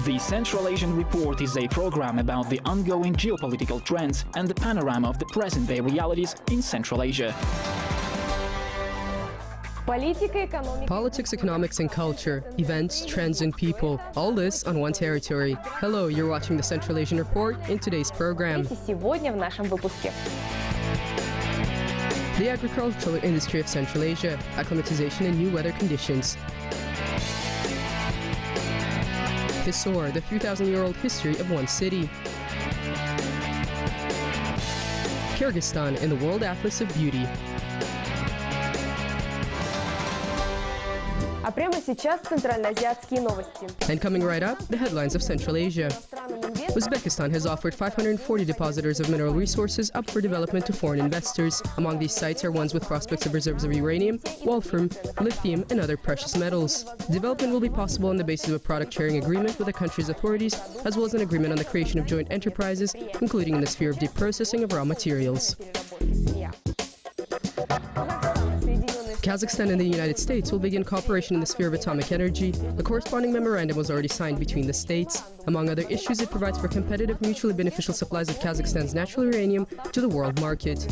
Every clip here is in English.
The Central Asian Report is a program about the ongoing geopolitical trends and the panorama of the present-day realities in Central Asia. Politics, economics and culture, events, trends and people, all this on one territory. Hello, you're watching the Central Asian Report in today's program. The agricultural industry of Central Asia, acclimatization and new weather conditions. Hisor, the 3,000-year-old history of one city. Kyrgyzstan in the World Atlas of Beauty. And coming right up, the headlines of Central Asia. Uzbekistan has offered 540 depositors of mineral resources up for development to foreign investors. Among these sites are ones with prospects of reserves of uranium, wolfram, lithium and other precious metals. Development will be possible on the basis of a product sharing agreement with the country's authorities, as well as an agreement on the creation of joint enterprises, including in the sphere of deep processing of raw materials. Kazakhstan and the United States will begin cooperation in the sphere of atomic energy. A corresponding memorandum was already signed between the states. Among other issues, it provides for competitive, mutually beneficial supplies of Kazakhstan's natural uranium to the world market.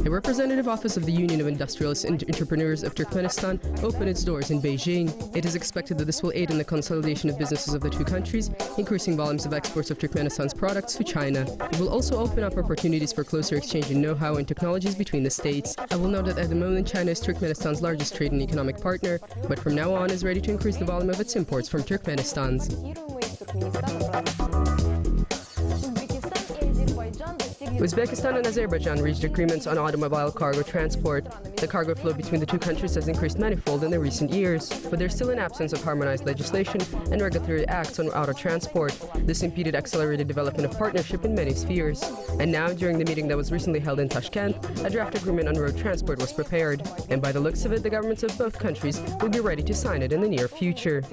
The representative office of the Union of Industrialists and Entrepreneurs of Turkmenistan opened its doors in Beijing. It is expected that this will aid in the consolidation of businesses of the two countries, increasing volumes of exports of Turkmenistan's products to China. It will also open up opportunities for closer exchange in know-how and technologies between the states. I will note that at the moment China is Turkmenistan's largest trade and economic partner, but from now on is ready to increase the volume of its imports from Turkmenistan's. Uzbekistan and Azerbaijan reached agreements on automobile cargo transport. The cargo flow between the two countries has increased manifold in the recent years, but there's still an absence of harmonized legislation and regulatory acts on auto transport. This impeded accelerated development of partnership in many spheres. And now, during the meeting that was recently held in Tashkent, a draft agreement on road transport was prepared. And by the looks of it, the governments of both countries will be ready to sign it in the near future.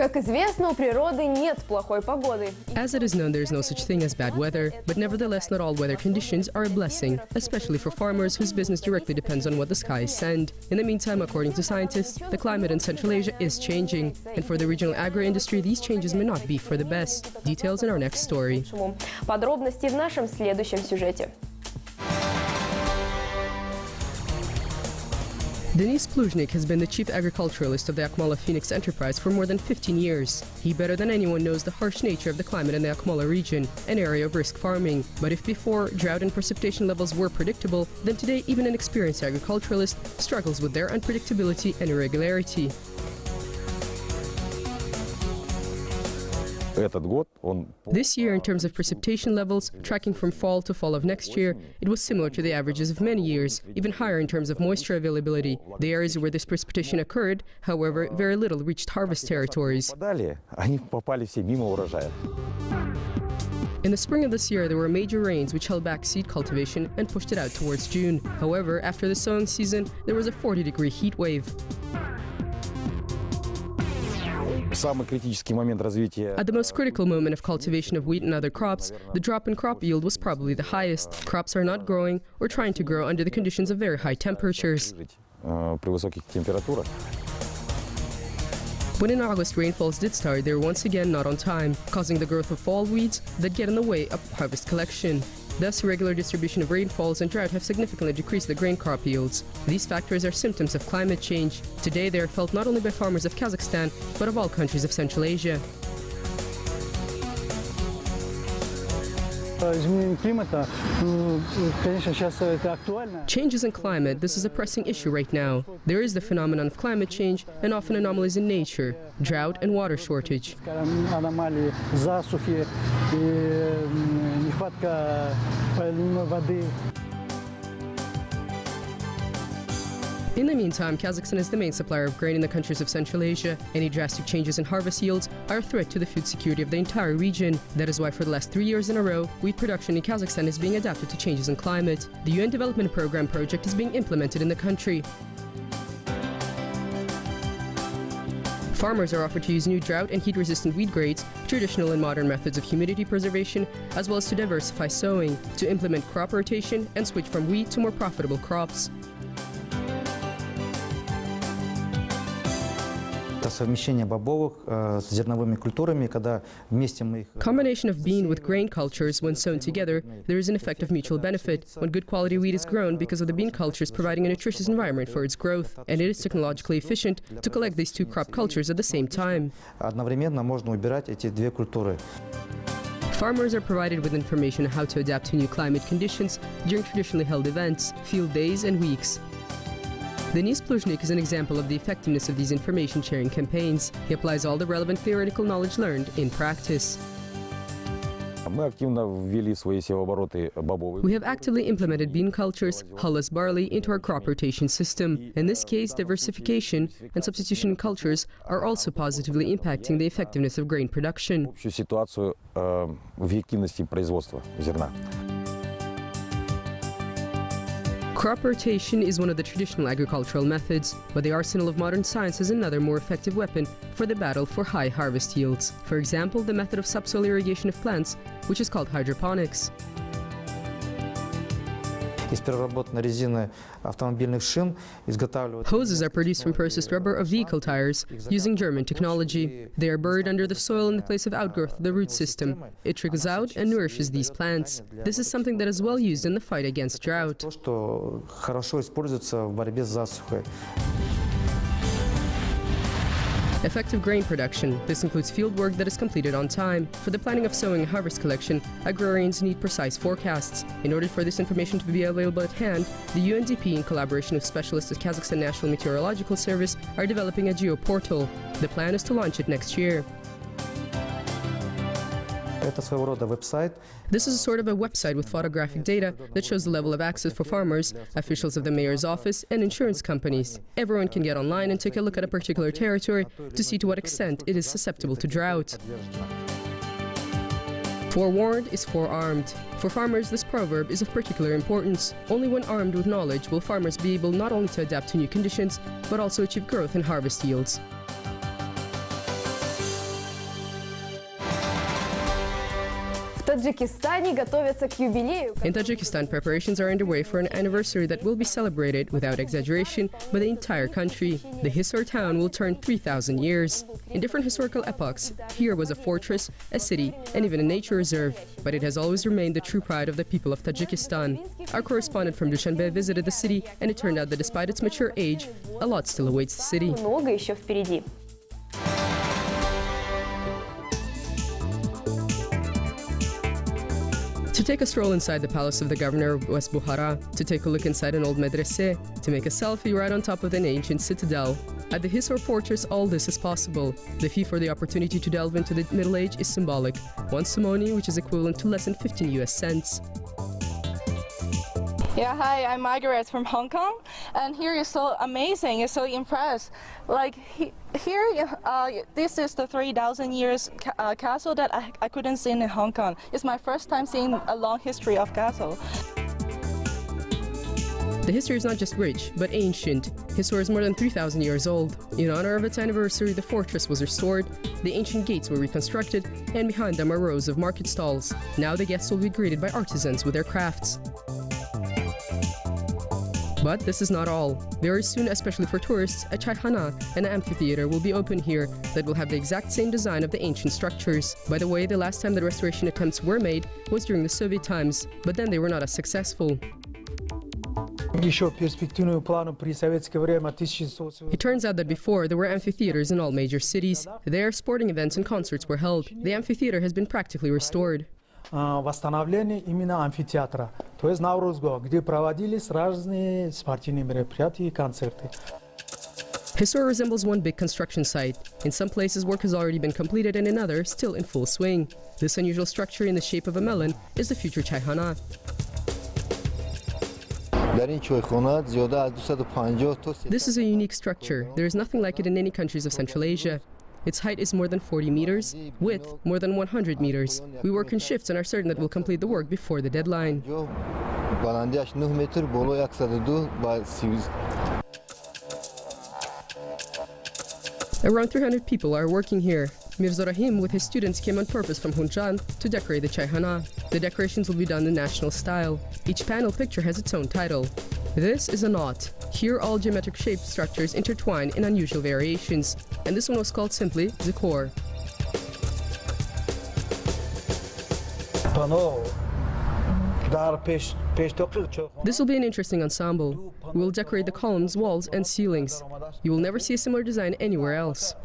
As it is known, there is no such thing as bad weather, but nevertheless not all weather conditions are a blessing, especially for farmers whose business directly depends on what the skies send. In the meantime, according to scientists, the climate in Central Asia is changing, and for the regional agro-industry, these changes may not be for the best. Details in our next story. Denis Pluzhnik has been the chief agriculturalist of the Akmola Phoenix enterprise for more than 15 years. He better than anyone knows the harsh nature of the climate in the Akmola region, an area of risk farming. But if before drought and precipitation levels were predictable, then today even an experienced agriculturalist struggles with their unpredictability and irregularity. This year, in terms of precipitation levels, tracking from fall to fall of next year, it was similar to the averages of many years, even higher in terms of moisture availability. The areas where this precipitation occurred, however, very little reached harvest territories. In the spring of this year, there were major rains which held back seed cultivation and pushed it out towards June. However, after the sowing season, there was a 40-degree heat wave. At the most critical moment of cultivation of wheat and other crops, the drop in crop yield was probably the highest. Crops are not growing or trying to grow under the conditions of very high temperatures. When in August rainfalls did start, they were once again not on time, causing the growth of fall weeds that get in the way of harvest collection. Thus, irregular distribution of rainfalls and drought have significantly decreased the grain crop yields. These factors are symptoms of climate change. Today, they are felt not only by farmers of Kazakhstan, but of all countries of Central Asia. Changes in climate, this is a pressing issue right now. There is the phenomenon of climate change and often anomalies in nature, drought and water shortage. In the meantime, Kazakhstan is the main supplier of grain in the countries of Central Asia. Any drastic changes in harvest yields are a threat to the food security of the entire region. That is why for the last 3 years in a row, wheat production in Kazakhstan is being adapted to changes in climate. The UN Development Program project is being implemented in the country. Farmers are offered to use new drought and heat-resistant wheat grades, traditional and modern methods of humidity preservation, as well as to diversify sowing, to implement crop rotation and switch from wheat to more profitable crops. Combination of bean with grain cultures, when sown together, there is an effect of mutual benefit. When good quality wheat is grown because of the bean cultures providing a nutritious environment for its growth, and it is technologically efficient to collect these two crop cultures at the same time. Farmers are provided with information on how to adapt to new climate conditions during traditionally held events, field days and weeks. Denis Pluzhnik is an example of the effectiveness of these information-sharing campaigns. He applies all the relevant theoretical knowledge learned in practice. We have actively implemented bean cultures, hulless barley, into our crop rotation system. In this case, diversification and substitution cultures are also positively impacting the effectiveness of grain production. Crop rotation is one of the traditional agricultural methods, but the arsenal of modern science is another more effective weapon for the battle for high harvest yields. For example, the method of subsoil irrigation of plants, which is called hydroponics. Hoses are produced from processed rubber of vehicle tires using German technology. They are buried under the soil in the place of outgrowth of the root system. It trickles out and nourishes these plants. This is something that is well used in the fight against drought. Effective grain production. This includes field work that is completed on time. For the planning of sowing and harvest collection, agrarians need precise forecasts. In order for this information to be available at hand, the UNDP, in collaboration with specialists at Kazakhstan National Meteorological Service, are developing a geo-portal. The plan is to launch it next year. This is a sort of a website with photographic data that shows the level of access for farmers, officials of the mayor's office, and insurance companies. Everyone can get online and take a look at a particular territory to see to what extent it is susceptible to drought. Forewarned is forearmed. For farmers, this proverb is of particular importance. Only when armed with knowledge will farmers be able not only to adapt to new conditions, but also achieve growth and harvest yields. In Tajikistan, preparations are underway for an anniversary that will be celebrated, without exaggeration, by the entire country. The Hisor town will turn 3,000 years. In different historical epochs, here was a fortress, a city, and even a nature reserve. But it has always remained the true pride of the people of Tajikistan. Our correspondent from Dushanbe visited the city, and it turned out that despite its mature age, a lot still awaits the city. To take a stroll inside the palace of the governor of West Bukhara, to take a look inside an old medrese, to make a selfie right on top of an ancient citadel. At the Hisor fortress, all this is possible. The fee for the opportunity to delve into the Middle Age is symbolic. One simony, which is equivalent to less than 15 US cents. Yeah, hi, I'm Margaret from Hong Kong, and here is so amazing, it's so impressed. Like here, this is the 3,000 years castle that I couldn't see in Hong Kong. It's my first time seeing a long history of castle. The history is not just rich, but ancient. Hisor is more than 3,000 years old. In honor of its anniversary, the fortress was restored, the ancient gates were reconstructed, and behind them are rows of market stalls. Now the guests will be greeted by artisans with their crafts. But this is not all. Very soon, especially for tourists, a chaykhana, an amphitheater, will be open here that will have the exact same design of the ancient structures. By the way, the last time the restoration attempts were made was during the Soviet times, but then they were not as successful. It turns out that before, there were amphitheaters in all major cities. There, sporting events and concerts were held. The amphitheater has been practically restored. Восстановление именно амфитеатра, то есть Наурузго, где проводились разные спортивные мероприятия и концерты. Hisor resembles one big construction site. In some places, work has already been completed, and in others, still in full swing. This unusual structure in the shape of a melon is the future chaykhana. This is a unique structure. There is nothing like it in any countries of Central Asia. Its height is more than 40 meters, width more than 100 meters. We work in shifts and are certain that we'll complete the work before the deadline. Around 300 people are working here. Mirzorahim with his students came on purpose from Hunjan to decorate the Chayhana. The decorations will be done in national style. Each panel picture has its own title. This is a knot. Here all geometric shaped structures intertwine in unusual variations, and this one was called simply Zikor. This will be an interesting ensemble. We will decorate the columns, walls and ceilings. You will never see a similar design anywhere else.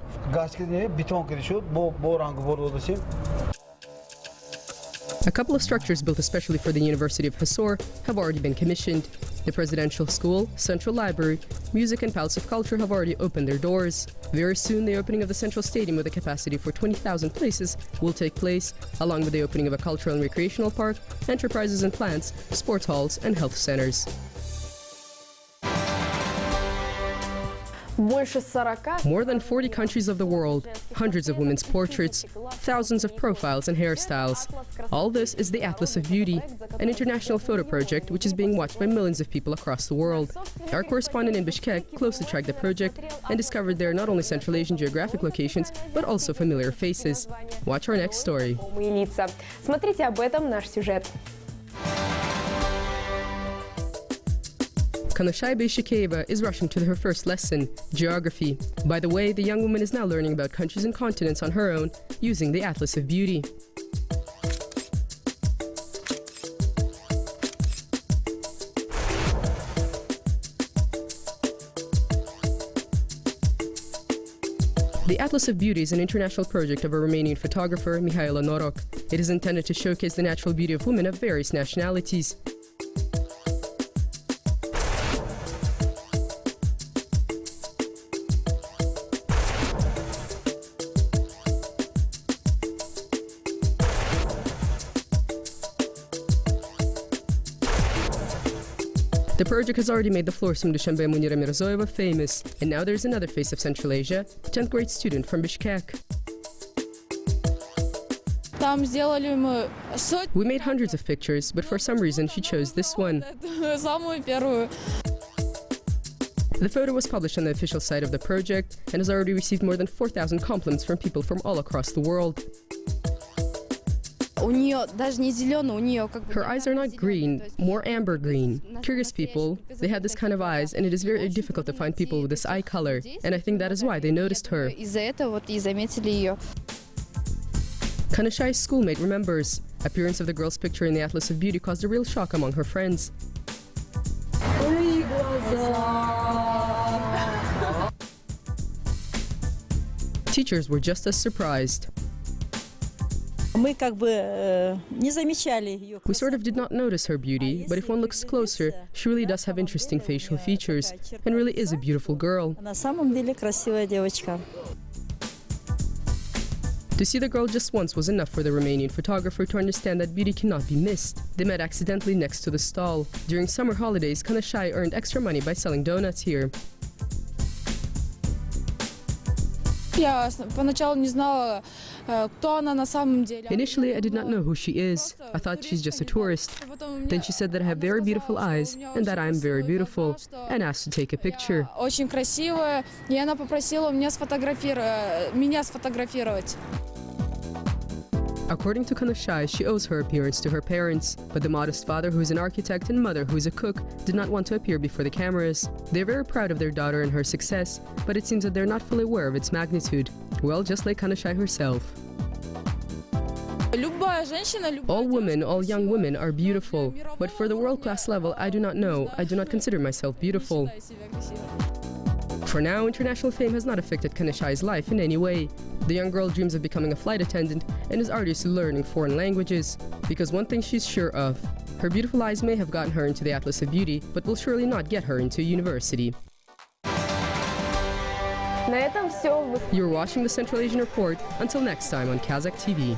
A couple of structures built especially for the University of Hisor have already been commissioned. The Presidential School, Central Library, Music and Palace of Culture have already opened their doors. Very soon the opening of the Central Stadium with a capacity for 20,000 places will take place, along with the opening of a cultural and recreational park, enterprises and plants, sports halls and health centers. More than 40 countries of the world, hundreds of women's portraits, thousands of profiles and hairstyles. All this is the Atlas of Beauty, an international photo project which is being watched by millions of people across the world. Our correspondent in Bishkek closely tracked the project and discovered there are not only Central Asian geographic locations, but also familiar faces. Watch our next story. Смотрите об этом наш сюжет. Kanashai Beishikeva is rushing to her first lesson, geography. By the way, the young woman is now learning about countries and continents on her own, using the Atlas of Beauty. The Atlas of Beauty is an international project of a Romanian photographer, Mihaela Noroc. It is intended to showcase the natural beauty of women of various nationalities. The project has already made the Florsum Dushanbe Munira Mirzoeva famous, and now there's another face of Central Asia, 10th grade student from Bishkek. We made hundreds of pictures, but for some reason she chose this one. The photo was published on the official site of the project and has already received more than 4,000 compliments from people from all across the world. Her eyes are not green, more amber green. Kyrgyz people, they had this kind of eyes, and it is very difficult to find people with this eye color, and I think that is why they noticed her. Kanashai's schoolmate remembers. Appearance of the girl's picture in the Atlas of Beauty caused a real shock among her friends. Teachers were just as surprised. We sort of did not notice her beauty, but if one looks closer, she really does have interesting facial features and really is a beautiful girl. To see the girl just once was enough for the Romanian photographer to understand that beauty cannot be missed. They met accidentally next to the stall. During summer holidays, Kanashai earned extra money by selling donuts here. Initially, I did not know who she is. I thought she's just a tourist. Then she said that I have very beautiful eyes and that I am very beautiful, and asked to take a picture. According to Kanashai, she owes her appearance to her parents, but the modest father, who is an architect, and mother, who is a cook, did not want to appear before the cameras. They are very proud of their daughter and her success, but it seems that they're not fully aware of its magnitude. Well, just like Kanashai herself. All women, all young women are beautiful, but for the world-class level, I do not know. I do not consider myself beautiful. For now, international fame has not affected Kanashai's life in any way. The young girl dreams of becoming a flight attendant and is artistly learning foreign languages. Because one thing she's sure of, her beautiful eyes may have gotten her into the Atlas of Beauty, but will surely not get her into university. You're watching the Central Asian Report. Until next time on Kazakh TV.